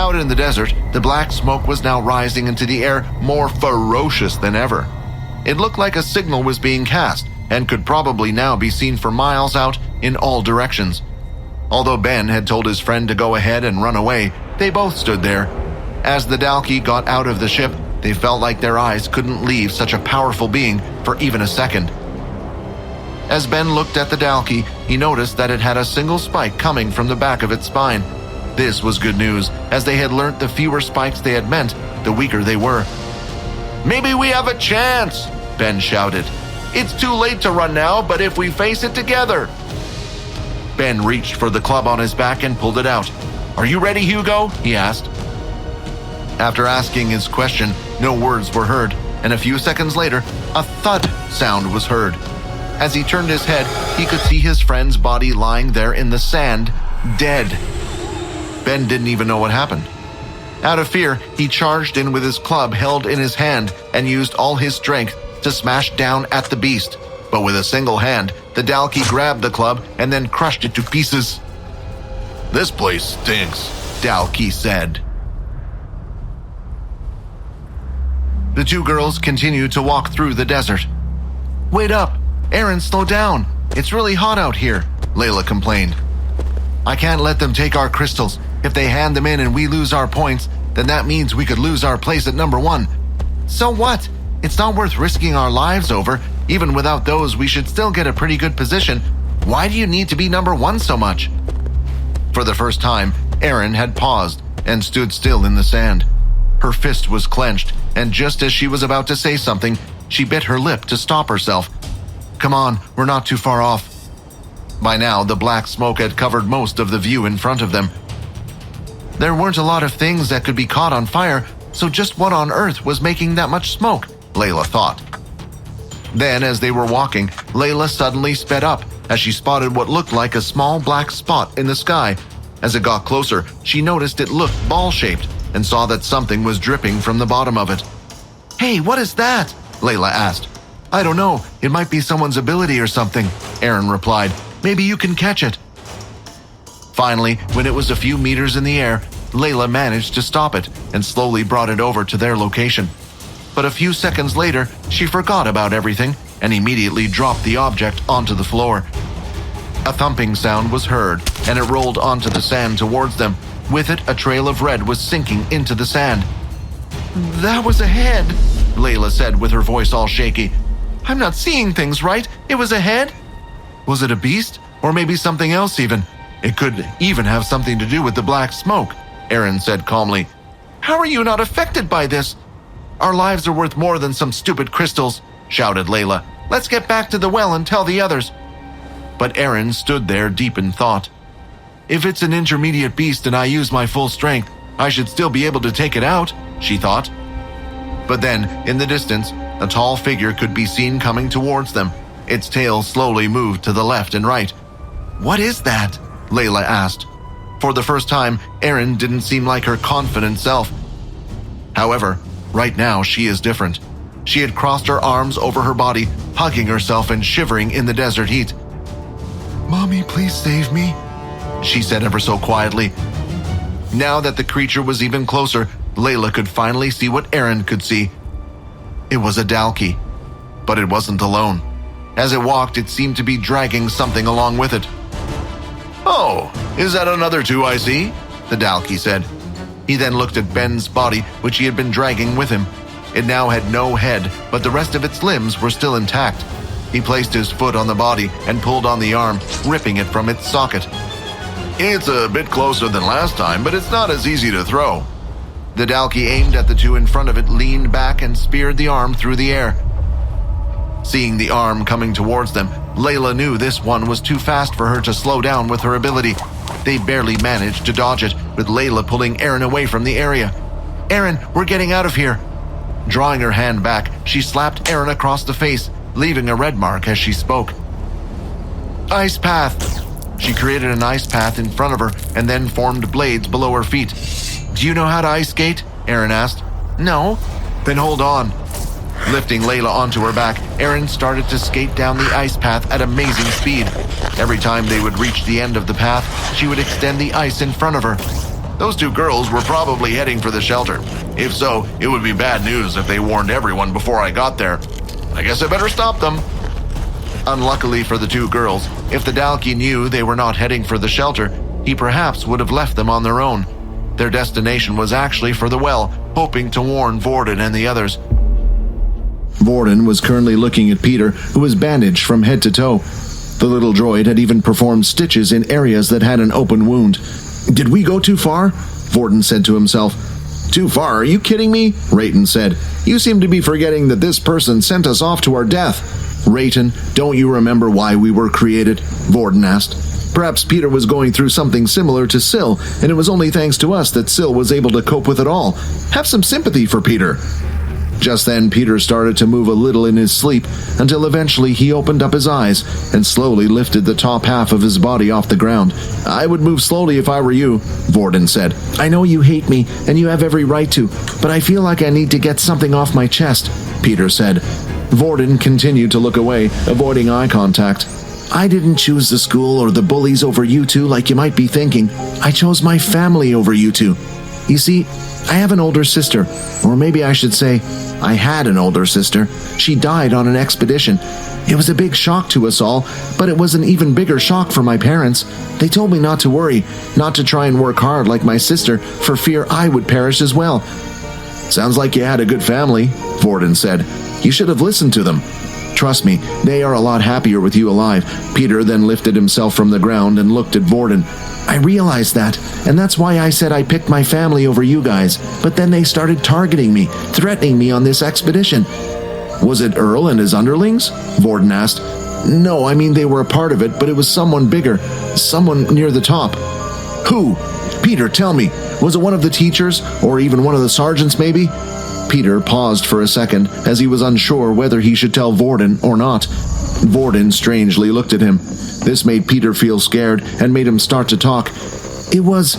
Out in the desert, the black smoke was now rising into the air more ferocious than ever. It looked like a signal was being cast and could probably now be seen for miles out in all directions. Although Ben had told his friend to go ahead and run away, they both stood there. As the Dalki got out of the ship, they felt like their eyes couldn't leave such a powerful being for even a second. As Ben looked at the Dalki, he noticed that it had a single spike coming from the back of its spine. This was good news, as they had learnt the fewer spikes they had meant, the weaker they were. "Maybe we have a chance," Ben shouted. "It's too late to run now, but if we face it together." Ben reached for the club on his back and pulled it out. "Are you ready, Hugo?" he asked. After asking his question, no words were heard, and a few seconds later, a thud sound was heard. As he turned his head, he could see his friend's body lying there in the sand, dead. Ben didn't even know what happened. Out of fear, he charged in with his club held in his hand and used all his strength to smash down at the beast. But with a single hand, the Dalki grabbed the club and then crushed it to pieces. "This place stinks," Dalki said. The two girls continued to walk through the desert. "Wait up! Erin, slow down! It's really hot out here," Layla complained. "I can't let them take our crystals. If they hand them in and we lose our points, then that means we could lose our place at number 1. So what? It's not worth risking our lives over. Even without those, we should still get a pretty good position. Why do you need to be number 1 so much?" For the first time, Erin had paused and stood still in the sand. Her fist was clenched, and just as she was about to say something, she bit her lip to stop herself. "Come on, we're not too far off." By now, the black smoke had covered most of the view in front of them. There weren't a lot of things that could be caught on fire, so just what on earth was making that much smoke, Layla thought. Then, as they were walking, Layla suddenly sped up as she spotted what looked like a small black spot in the sky. As it got closer, she noticed it looked ball-shaped and saw that something was dripping from the bottom of it. "Hey, what is that?" Layla asked. "I don't know. It might be someone's ability or something," Erin replied. "Maybe you can catch it." Finally, when it was a few meters in the air, Layla managed to stop it and slowly brought it over to their location. But a few seconds later, she forgot about everything and immediately dropped the object onto the floor. A thumping sound was heard, and it rolled onto the sand towards them. With it, a trail of red was sinking into the sand. "That was a head," Layla said with her voice all shaky. "I'm not seeing things right. It was a head? Was it a beast? Or maybe something else even? It could even have something to do with the black smoke," Erin said calmly. "How are you not affected by this?" "Our lives are worth more than some stupid crystals," shouted Layla. "Let's get back to the well and tell the others." But Erin stood there deep in thought. "If it's an intermediate beast and I use my full strength, I should still be able to take it out," she thought. But then, in the distance, a tall figure could be seen coming towards them. Its tail slowly moved to the left and right. "What is that?" Layla asked. For the first time, Erin didn't seem like her confident self. However, right now she is different. She had crossed her arms over her body, hugging herself and shivering in the desert heat. "Mommy, please save me," she said ever so quietly. Now that the creature was even closer, Layla could finally see what Erin could see. It was a Dalki, but it wasn't alone. As it walked, it seemed to be dragging something along with it. "Oh, is that another 2 I see?" the Dalki said. He then looked at Ben's body, which he had been dragging with him. It now had no head, but the rest of its limbs were still intact. He placed his foot on the body and pulled on the arm, ripping it from its socket. "It's a bit closer than last time, but it's not as easy to throw." The Dalki aimed at the two in front of it, leaned back, and speared the arm through the air. Seeing the arm coming towards them, Layla knew this one was too fast for her to slow down with her ability. They barely managed to dodge it, with Layla pulling Erin away from the area. "Erin, we're getting out of here." Drawing her hand back, she slapped Erin across the face, leaving a red mark as she spoke. "Ice path." She created an ice path in front of her and then formed blades below her feet. "Do you know how to ice skate?" Erin asked. "No." "Then hold on." Lifting Layla onto her back, Erin started to skate down the ice path at amazing speed. Every time they would reach the end of the path, she would extend the ice in front of her. Those two girls were probably heading for the shelter. If so, it would be bad news if they warned everyone before I got there. I guess I better stop them. Unluckily for the two girls, if the Dalki knew they were not heading for the shelter, he perhaps would have left them on their own. Their destination was actually for the well, hoping to warn Vorden and the others. Vorden was currently looking at Peter, who was bandaged from head to toe. The little droid had even performed stitches in areas that had an open wound. "Did we go too far?" Vorden said to himself. "Too far? Are you kidding me?" Rayton said. "You seem to be forgetting that this person sent us off to our death." "Rayton, don't you remember why we were created?" Vorden asked. "Perhaps Peter was going through something similar to Syl, and it was only thanks to us that Syl was able to cope with it all. Have some sympathy for Peter." Just then, Peter started to move a little in his sleep, until eventually he opened up his eyes and slowly lifted the top half of his body off the ground. "I would move slowly if I were you," Vorden said. "I know you hate me, and you have every right to, but I feel like I need to get something off my chest," Peter said. Vorden continued to look away, avoiding eye contact. "I didn't choose the school or the bullies over you two like you might be thinking. I chose my family over you two. You see, I have an older sister, or maybe I should say, I had an older sister. She died on an expedition. It was a big shock to us all, but it was an even bigger shock for my parents. They told me not to worry, not to try and work hard like my sister, for fear I would perish as well." "Sounds like you had a good family," Vorden said. "You should have listened to them. Trust me, they are a lot happier with you alive." Peter then lifted himself from the ground and looked at Vorden. "I realized that, and that's why I said I picked my family over you guys. But then they started targeting me, threatening me on this expedition." "Was it Earl and his underlings?" Vorden asked. "No, I mean they were a part of it, but it was someone bigger, someone near the top." "Who? Peter, tell me. Was it one of the teachers, or even one of the sergeants maybe?" Peter paused for a second, as he was unsure whether he should tell Vorden or not. Vorden strangely looked at him. This made Peter feel scared and made him start to talk. "It was—"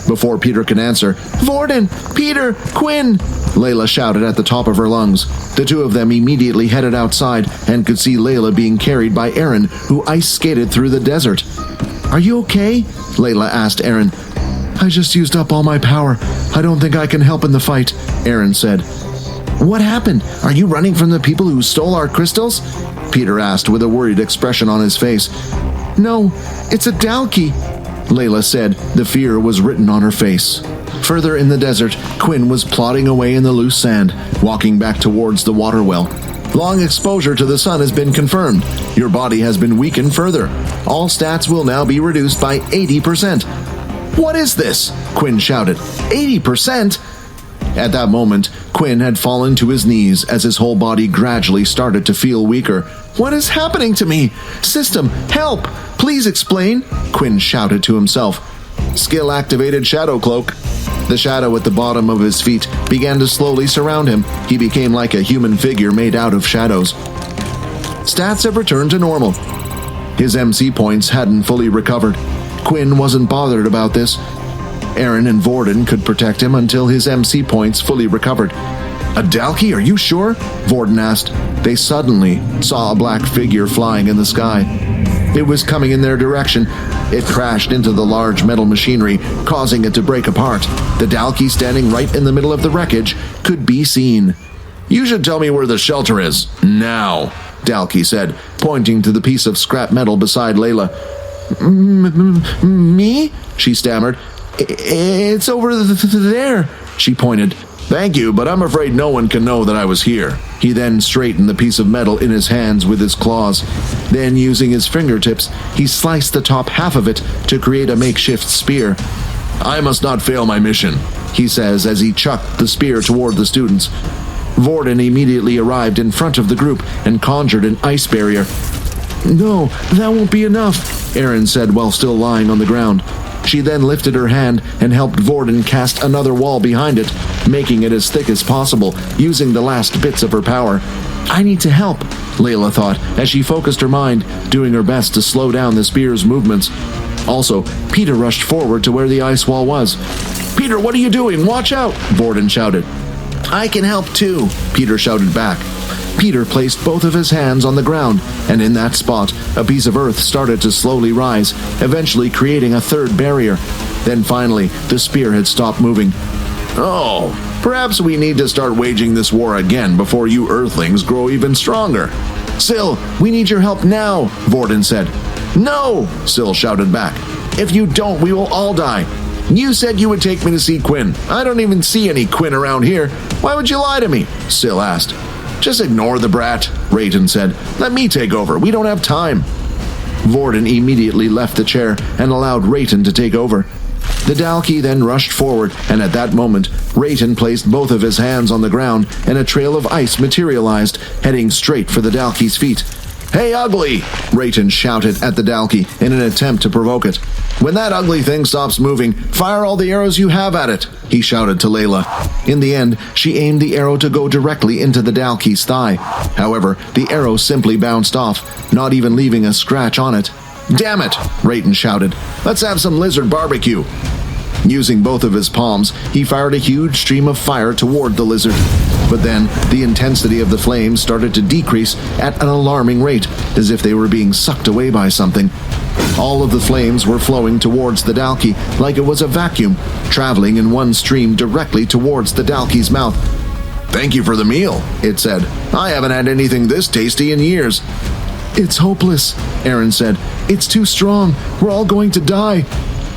Before Peter could answer, "Vorden! Peter! Quinn!" Layla shouted at the top of her lungs. The two of them immediately headed outside and could see Layla being carried by Erin, who ice skated through the desert. "Are you okay?" Layla asked Erin. "I just used up all my power. I don't think I can help in the fight," Erin said. "What happened? Are you running from the people who stole our crystals?" Peter asked with a worried expression on his face. "No, it's a Dalki," Layla said. The fear was written on her face. Further in the desert, Quinn was plodding away in the loose sand, walking back towards the water well. "Long exposure to the sun has been confirmed. Your body has been weakened further. All stats will now be reduced by 80%. "What is this?" Quinn shouted. 80%? At that moment, Quinn had fallen to his knees as his whole body gradually started to feel weaker. "What is happening to me? System, help! Please explain!" Quinn shouted to himself. Skill-activated shadow cloak. The shadow at the bottom of his feet began to slowly surround him. He became like a human figure made out of shadows. Stats have returned to normal. His MC points hadn't fully recovered. Quinn wasn't bothered about this. Erin and Vorden could protect him until his MC points fully recovered. "A Dalki, are you sure?" Vorden asked. They suddenly saw a black figure flying in the sky. It was coming in their direction. It crashed into the large metal machinery, causing it to break apart. The Dalki standing right in the middle of the wreckage could be seen. "You should tell me where the shelter is, now," Dalki said, pointing to the piece of scrap metal beside Layla. "Me?" she stammered. "It's over there," she pointed. "Thank you, but I'm afraid no one can know that I was here." He then straightened the piece of metal in his hands with his claws. Then, using his fingertips, he sliced the top half of it to create a makeshift spear. "I must not fail my mission," he says as he chucked the spear toward the students. Vorden immediately arrived in front of the group and conjured an ice barrier. "No, that won't be enough," Erin said while still lying on the ground. She then lifted her hand and helped Vorden cast another wall behind it, making it as thick as possible, using the last bits of her power. "I need to help," Layla thought, as she focused her mind, doing her best to slow down the spear's movements. Also, Peter rushed forward to where the ice wall was. "Peter, what are you doing? Watch out!" Vorden shouted. "I can help too," Peter shouted back. Peter placed both of his hands on the ground, and in that spot, a piece of earth started to slowly rise, eventually creating a third barrier. Then finally, the spear had stopped moving. Oh, perhaps we need to start waging this war again before you Earthlings grow even stronger. Syl, we need your help now, Vorden said. No, Syl shouted back. If you don't, we will all die. You said you would take me to see Quinn. I don't even see any Quinn around here. Why would you lie to me? Syl asked. Just ignore the brat, Rayton said. Let me take over. We don't have time. Vorden immediately left the chair and allowed Rayton to take over. The Dalki then rushed forward, and at that moment, Rayton placed both of his hands on the ground, and a trail of ice materialized, heading straight for the Dalki's feet. Hey, ugly! Rayton shouted at the Dalki in an attempt to provoke it. When that ugly thing stops moving, fire all the arrows you have at it, he shouted to Layla. In the end, she aimed the arrow to go directly into the Dalki's thigh. However, the arrow simply bounced off, not even leaving a scratch on it. Damn it, Rayton shouted. Let's have some lizard barbecue. Using both of his palms, he fired a huge stream of fire toward the lizard. But then, the intensity of the flames started to decrease at an alarming rate, as if they were being sucked away by something. All of the flames were flowing towards the Dalki like it was a vacuum, traveling in one stream directly towards the Dalki's mouth. Thank you for the meal, it said. I haven't had anything this tasty in years. It's hopeless, Erin said. It's too strong. We're all going to die.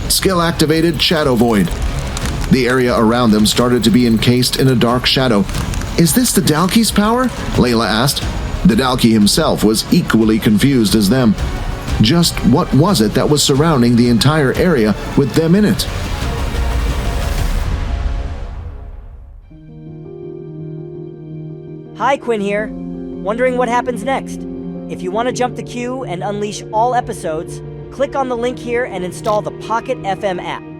Skill activated Shadow Void. The area around them started to be encased in a dark shadow. Is this the Dalki's power? Layla asked. The Dalki himself was equally confused as them. Just what was it that was surrounding the entire area with them in it? Hi, Quinn here. Wondering what happens next? If you want to jump the queue and unleash all episodes, click on the link here and install the Pocket FM app.